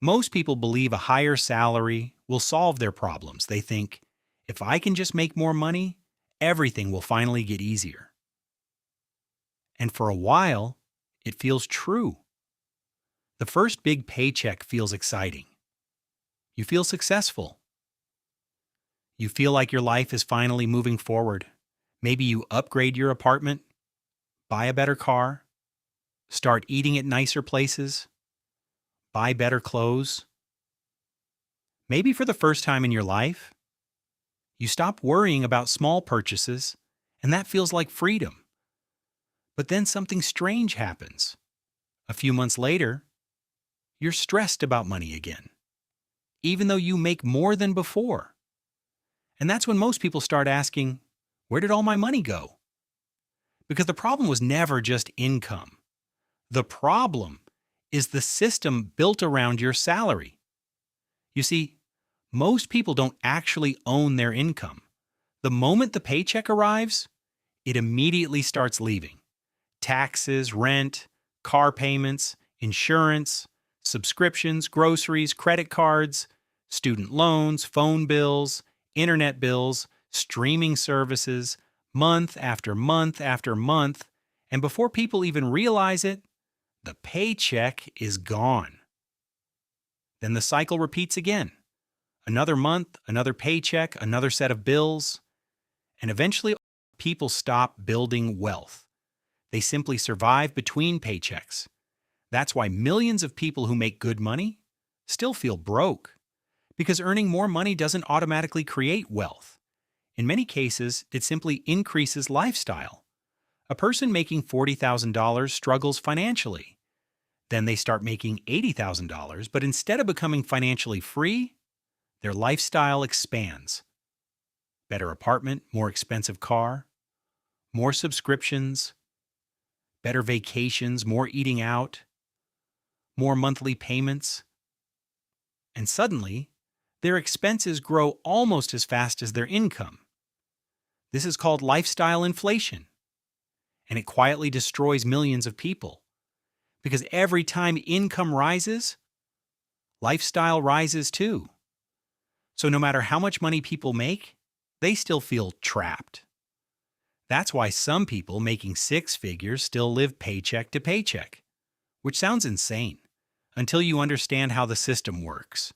Most people believe a higher salary will solve their problems. They think, if I can just make more money, everything will finally get easier. And for a while, it feels true. The first big paycheck feels exciting. You feel successful. You feel like your life is finally moving forward. Maybe you upgrade your apartment, buy a better car, start eating at nicer places, buy better clothes. Maybe for the first time in your life, you stop worrying about small purchases, and that feels like freedom. But then something strange happens. A few months later, you're stressed about money again, even though you make more than before. And that's when most people start asking, where did all my money go? Because the problem was never just income. The problem is the system built around your salary. You see, most people don't actually own their income. The moment the paycheck arrives, it immediately starts leaving. Taxes, rent, car payments, insurance, subscriptions, groceries, credit cards, student loans, phone bills, internet bills, streaming services, month after month after month, and before people even realize it, the paycheck is gone. Then the cycle repeats again. Another month, another paycheck, another set of bills, and eventually people stop building wealth. They simply survive between paychecks. That's why millions of people who make good money still feel broke, because earning more money doesn't automatically create wealth. In many cases, it simply increases lifestyle. A person making $40,000 struggles financially. Then they start making $80,000, but instead of becoming financially free, their lifestyle expands. Better apartment, more expensive car, more subscriptions, better vacations, more eating out, more monthly payments. And suddenly, their expenses grow almost as fast as their income. This is called lifestyle inflation, and it quietly destroys millions of people. Because every time income rises, lifestyle rises too. So no matter how much money people make, they still feel trapped. That's why some people making six figures still live paycheck to paycheck, which sounds insane until you understand how the system works.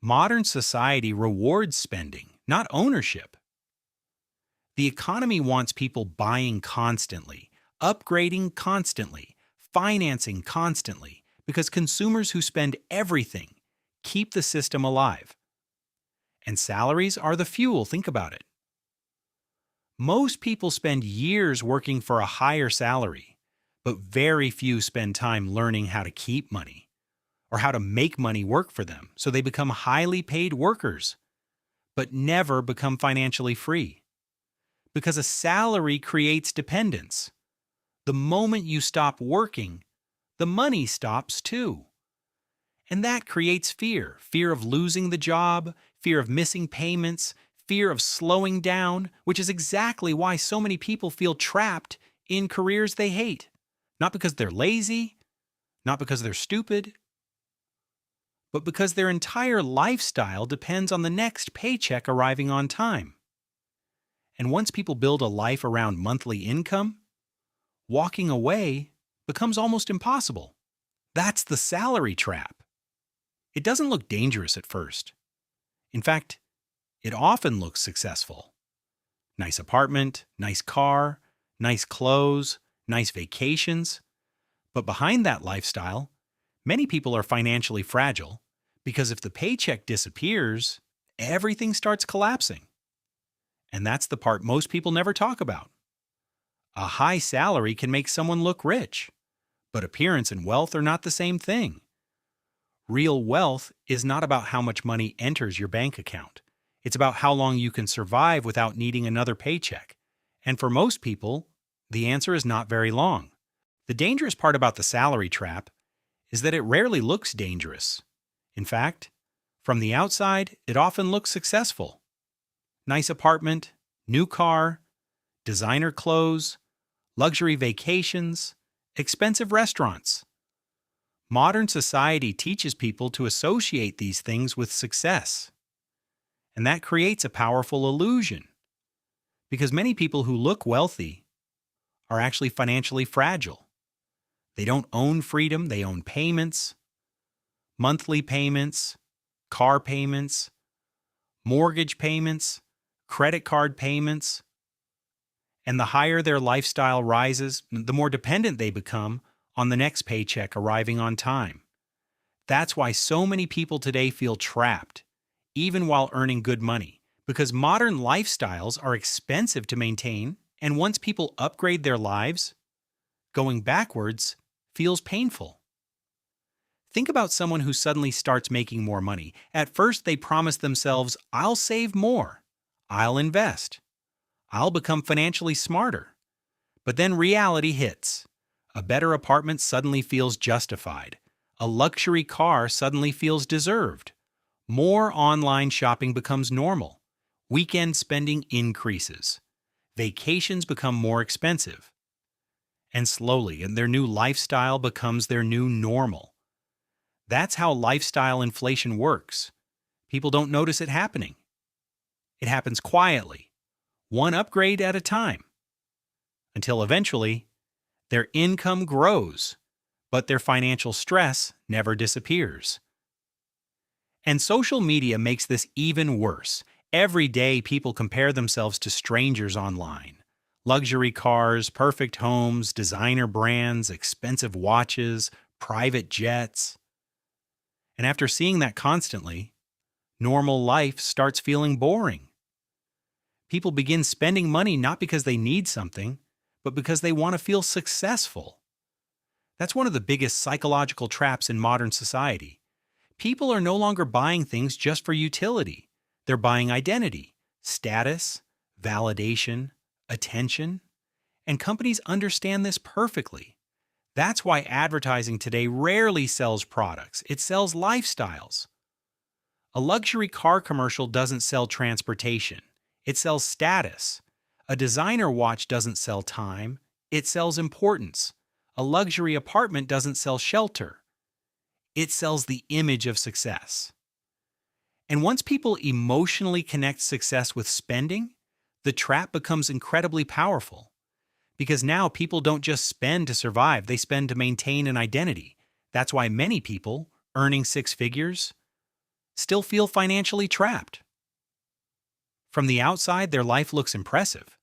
Modern society rewards spending, not ownership. The economy wants people buying constantly, upgrading constantly, financing constantly, because consumers who spend everything keep the system alive. And salaries are the fuel, think about it. Most people spend years working for a higher salary, but very few spend time learning how to keep money or how to make money work for them, so they become highly paid workers, but never become financially free. Because a salary creates dependence. The moment you stop working, the money stops too. And that creates fear. Fear of losing the job, fear of missing payments, fear of slowing down, which is exactly why so many people feel trapped in careers they hate. Not because they're lazy, not because they're stupid, but because their entire lifestyle depends on the next paycheck arriving on time. And once people build a life around monthly income, walking away becomes almost impossible. That's the salary trap. It doesn't look dangerous at first. In fact, it often looks successful. Nice apartment, nice car, nice clothes, nice vacations. But behind that lifestyle, many people are financially fragile because if the paycheck disappears, everything starts collapsing. And that's the part most people never talk about. A high salary can make someone look rich, but appearance and wealth are not the same thing. Real wealth is not about how much money enters your bank account. It's about how long you can survive without needing another paycheck. And for most people, the answer is not very long. The dangerous part about the salary trap is that it rarely looks dangerous. In fact, from the outside, it often looks successful. Nice apartment, new car, designer clothes, luxury vacations, expensive restaurants. Modern society teaches people to associate these things with success, and that creates a powerful illusion because many people who look wealthy are actually financially fragile. They don't own freedom, they own payments, monthly payments, car payments, mortgage payments, credit card payments. And the higher their lifestyle rises, the more dependent they become on the next paycheck arriving on time. That's why so many people today feel trapped, even while earning good money, because modern lifestyles are expensive to maintain, and once people upgrade their lives, going backwards feels painful. Think about someone who suddenly starts making more money. At first, they promise themselves, I'll save more, I'll invest, I'll become financially smarter. But then reality hits. A better apartment suddenly feels justified. A luxury car suddenly feels deserved. More online shopping becomes normal. Weekend spending increases. Vacations become more expensive. And slowly, their new lifestyle becomes their new normal. That's how lifestyle inflation works. People don't notice it happening. It happens quietly, one upgrade at a time, until eventually, their income grows, but their financial stress never disappears. And social media makes this even worse. Every day, people compare themselves to strangers online. Luxury cars, perfect homes, designer brands, expensive watches, private jets. And after seeing that constantly, normal life starts feeling boring. People begin spending money not because they need something, but because they want to feel successful. That's one of the biggest psychological traps in modern society. People are no longer buying things just for utility. They're buying identity, status, validation, attention, and companies understand this perfectly. That's why advertising today rarely sells products, it sells lifestyles. A luxury car commercial doesn't sell transportation, it sells status. A designer watch doesn't sell time, it sells importance. A luxury apartment doesn't sell shelter, it sells the image of success. And once people emotionally connect success with spending, the trap becomes incredibly powerful. Because now people don't just spend to survive, they spend to maintain an identity. That's why many people, earning six figures, still feel financially trapped. From the outside, their life looks impressive.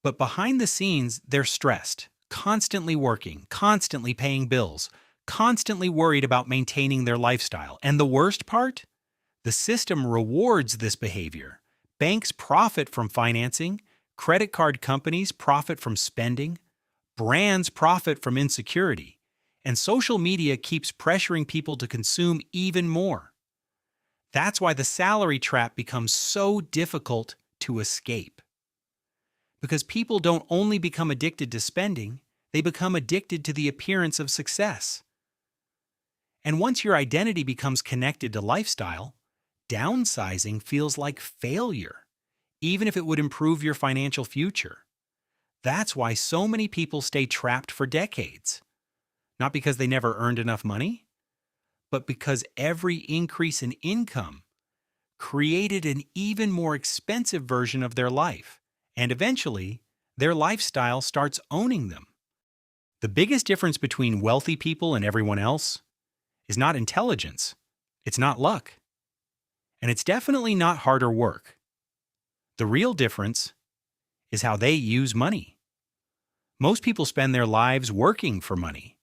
But behind the scenes, they're stressed, constantly working, constantly paying bills, constantly worried about maintaining their lifestyle. And the worst part? The system rewards this behavior. Banks profit from financing, credit card companies profit from spending, brands profit from insecurity, and social media keeps pressuring people to consume even more. That's why the salary trap becomes so difficult to escape. Because people don't only become addicted to spending, they become addicted to the appearance of success. And once your identity becomes connected to lifestyle, downsizing feels like failure, even if it would improve your financial future. That's why so many people stay trapped for decades. Not because they never earned enough money, but because every increase in income created an even more expensive version of their life, and eventually, their lifestyle starts owning them. The biggest difference between wealthy people and everyone else is not intelligence, it's not luck, and it's definitely not harder work. The real difference is how they use money. Most people spend their lives working for money,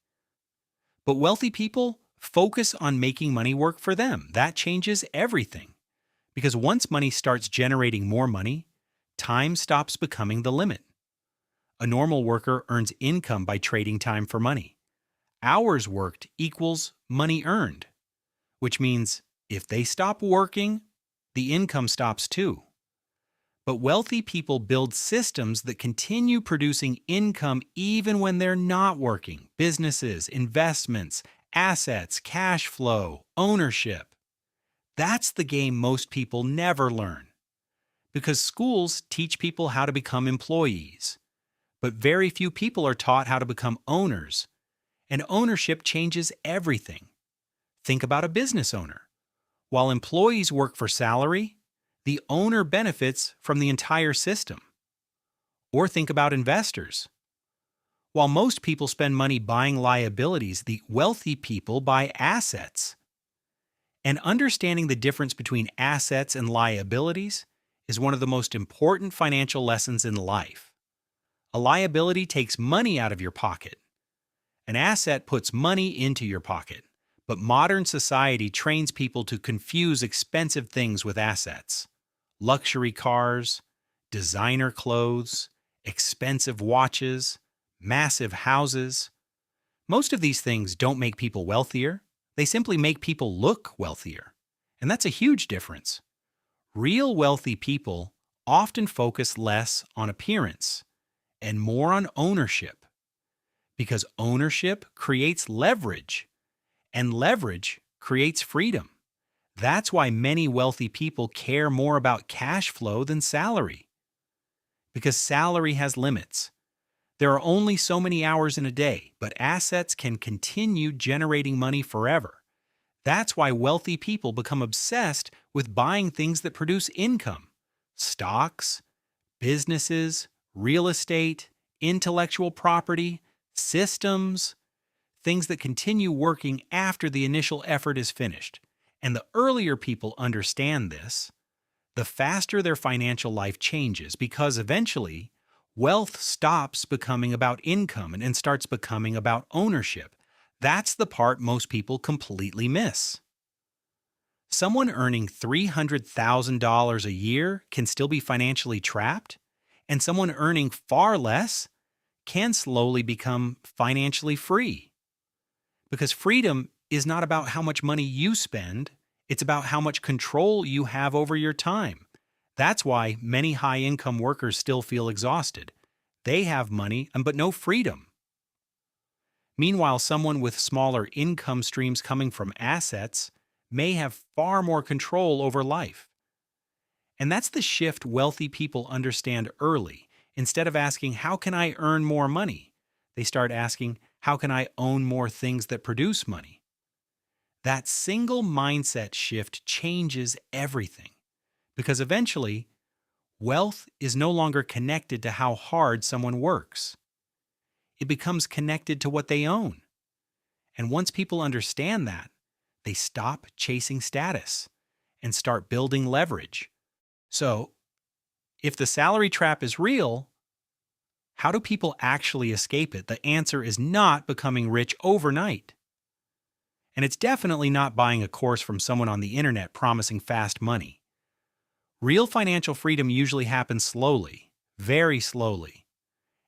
but wealthy people focus on making money work for them. That changes everything. Because once money starts generating more money, time stops becoming the limit. A normal worker earns income by trading time for money. Hours worked equals money earned, which means if they stop working, the income stops too. But wealthy people build systems that continue producing income even when they're not working. Businesses, investments, assets, cash flow, ownership. That's the game most people never learn. Because schools teach people how to become employees, but very few people are taught how to become owners. And ownership changes everything. Think about a business owner. While employees work for salary, the owner benefits from the entire system. Or think about investors. While most people spend money buying liabilities, the wealthy people buy assets. And understanding the difference between assets and liabilities is one of the most important financial lessons in life. A liability takes money out of your pocket. An asset puts money into your pocket. But modern society trains people to confuse expensive things with assets. Luxury cars, designer clothes, expensive watches, massive houses. Most of these things don't make people wealthier. They simply make people look wealthier. And that's a huge difference. Real wealthy people often focus less on appearance and more on ownership. Because ownership creates leverage. And leverage creates freedom. That's why many wealthy people care more about cash flow than salary. Because salary has limits. There are only so many hours in a day, but assets can continue generating money forever. That's why wealthy people become obsessed with buying things that produce income. Stocks, businesses, real estate, intellectual property, systems, things that continue working after the initial effort is finished. And the earlier people understand this, the faster their financial life changes because eventually, wealth stops becoming about income and starts becoming about ownership. That's the part most people completely miss. Someone earning $300,000 a year can still be financially trapped, and someone earning far less can slowly become financially free. Because freedom is not about how much money you spend, it's about how much control you have over your time. That's why many high-income workers still feel exhausted. They have money, but no freedom. Meanwhile, someone with smaller income streams coming from assets may have far more control over life. And that's the shift wealthy people understand early. Instead of asking, how can I earn more money? They start asking, how can I own more things that produce money? That single mindset shift changes everything. Because eventually, wealth is no longer connected to how hard someone works. It becomes connected to what they own. And once people understand that, they stop chasing status and start building leverage. So, if the salary trap is real, how do people actually escape it? The answer is not becoming rich overnight. And it's definitely not buying a course from someone on the internet promising fast money. Real financial freedom usually happens slowly, very slowly.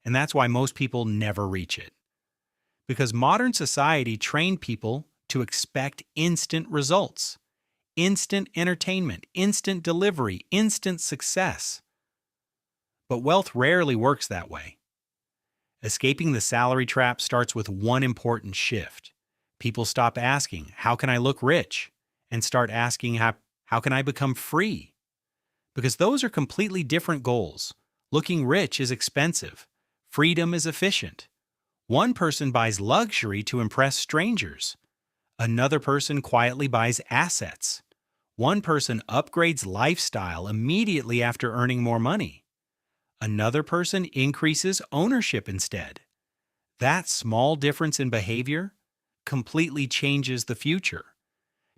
And that's why most people never reach it. Because modern society trained people to expect instant results, instant entertainment, instant delivery, instant success. But wealth rarely works that way. Escaping the salary trap starts with one important shift. People stop asking, how can I look rich? And start asking, how can I become free? Because those are completely different goals. Looking rich is expensive. Freedom is efficient. One person buys luxury to impress strangers. Another person quietly buys assets. One person upgrades lifestyle immediately after earning more money. Another person increases ownership instead. That small difference in behavior completely changes the future.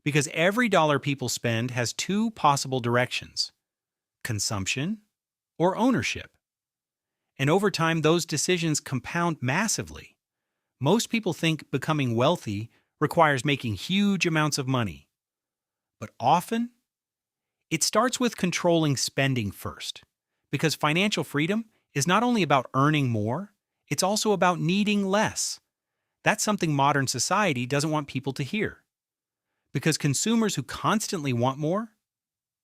Because every dollar people spend has two possible directions: consumption or ownership. And over time, those decisions compound massively. Most people think becoming wealthy requires making huge amounts of money. But often, it starts with controlling spending first. Because financial freedom is not only about earning more, it's also about needing less. That's something modern society doesn't want people to hear. Because consumers who constantly want more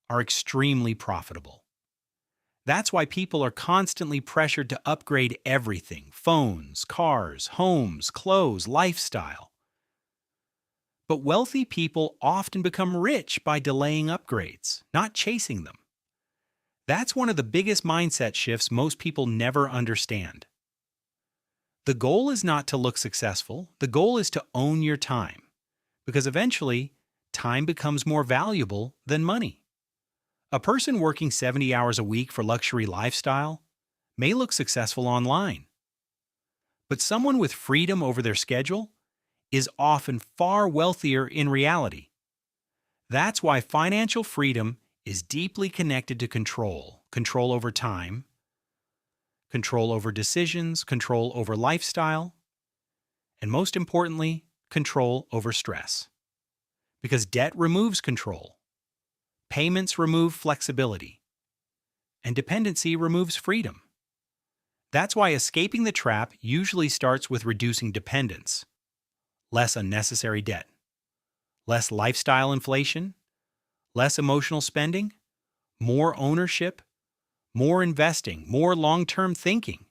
are extremely profitable. That's why people are constantly pressured to upgrade everything: phones, cars, homes, clothes, lifestyle. But wealthy people often become rich by delaying upgrades, not chasing them. That's one of the biggest mindset shifts most people never understand. The goal is not to look successful, the goal is to own your time, because eventually, time becomes more valuable than money. A person working 70 hours a week for luxury lifestyle may look successful online, but someone with freedom over their schedule is often far wealthier in reality. That's why financial freedom is deeply connected to control, control over time, control over decisions, control over lifestyle, and most importantly, control over stress. Because debt removes control, payments remove flexibility, and dependency removes freedom. That's why escaping the trap usually starts with reducing dependence, less unnecessary debt, less lifestyle inflation, less emotional spending, more ownership, more investing, more long-term thinking,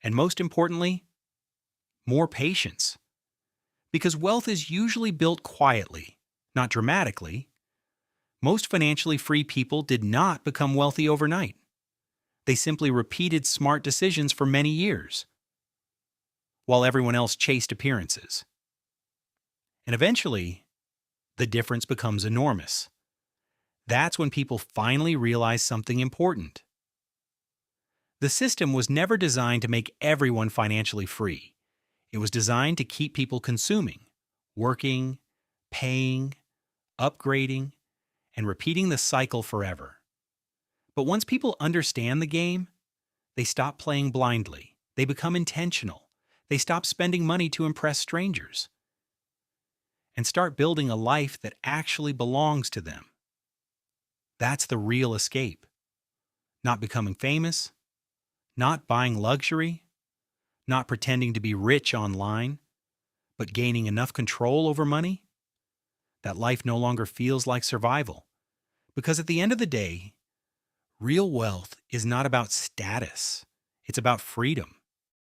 and most importantly, more patience. Because wealth is usually built quietly, not dramatically. Most financially free people did not become wealthy overnight. They simply repeated smart decisions for many years, while everyone else chased appearances. And eventually, the difference becomes enormous. That's when people finally realize something important. The system was never designed to make everyone financially free. It was designed to keep people consuming, working, paying, upgrading, and repeating the cycle forever. But once people understand the game, they stop playing blindly. They become intentional. They stop spending money to impress strangers and start building a life that actually belongs to them. That's the real escape. Not becoming famous, not buying luxury, not pretending to be rich online, but gaining enough control over money that life no longer feels like survival. Because at the end of the day, real wealth is not about status, it's about freedom.